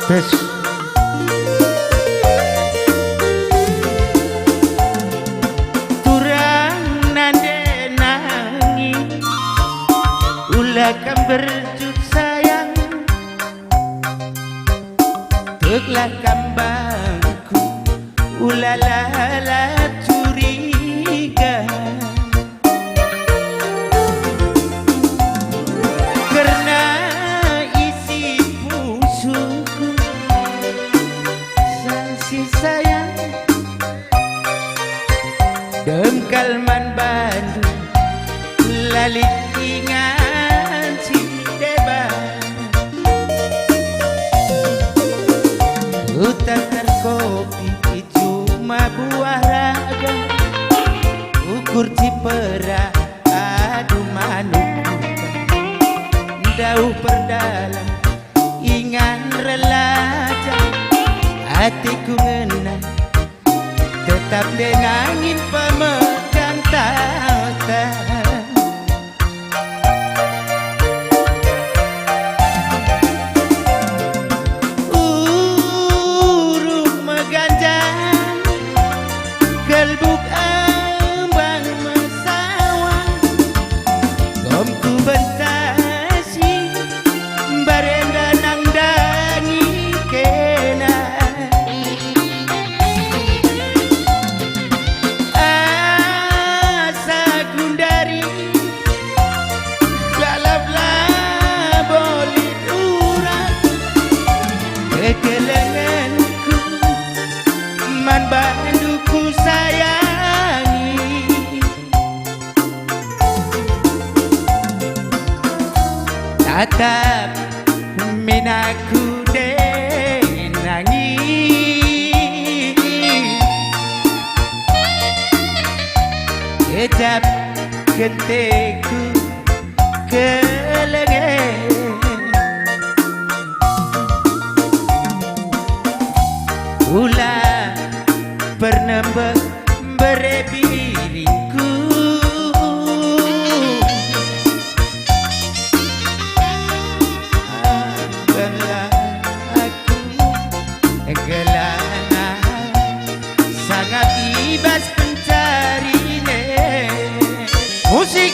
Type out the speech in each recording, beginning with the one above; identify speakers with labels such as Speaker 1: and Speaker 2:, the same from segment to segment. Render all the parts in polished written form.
Speaker 1: Tes. Kurang nande nangi ulah kan berjut sayang teglah kambangku ulah lala curiga karena isi musuhku sanksi sayang dengkal man Bandung lalit ingan si deba utakar kopi cuma buah raga ukur cipera adu manuk dauh perdalam ingan relaja hatiku ngenang tetap denangin pemegang tahta uruk meganjang gelbuk ambang mesawang gomku bentasi barenda nang dangi kena kekelenganku man Bandungku sayangi tatap minaku denangi kejap genteku kelengan ulah pernah berebiringku gelah aku gelana sangat ibas pencarine musik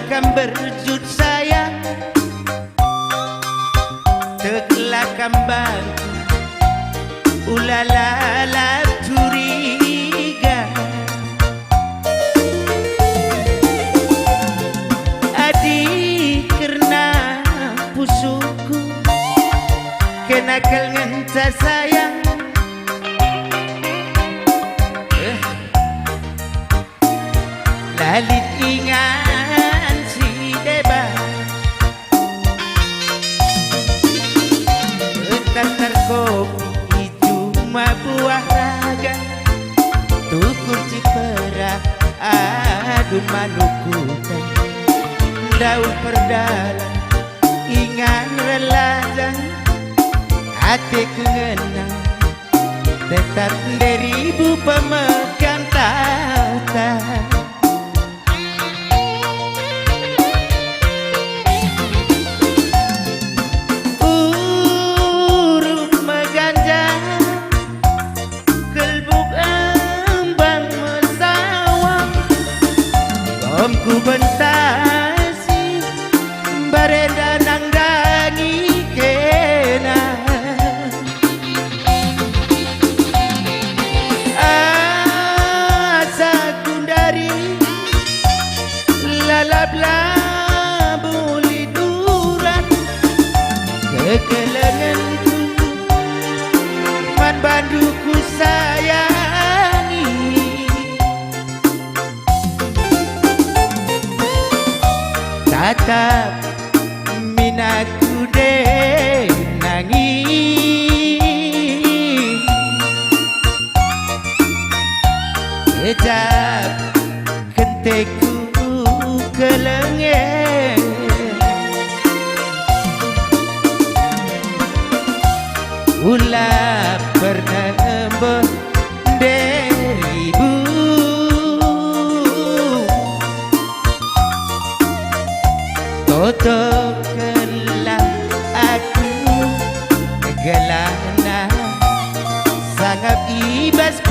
Speaker 1: akan berjut sayang teglah kambang ulalala curiga adik karena pusuku kenakal ngenta sayang lalit ingan si deba tatar kopi cuma buah raga tukur cipera adu manukutan daun perdalam ingan relajan hatiku ngenang tetap deribu pemegang tahta ku bentasi barenda nang dangi kena asa kundari lalabla tatap minatku deh nangis kejap kenteku kelengeng ulah pernah beribu toto kelah aku gelana sangat ibas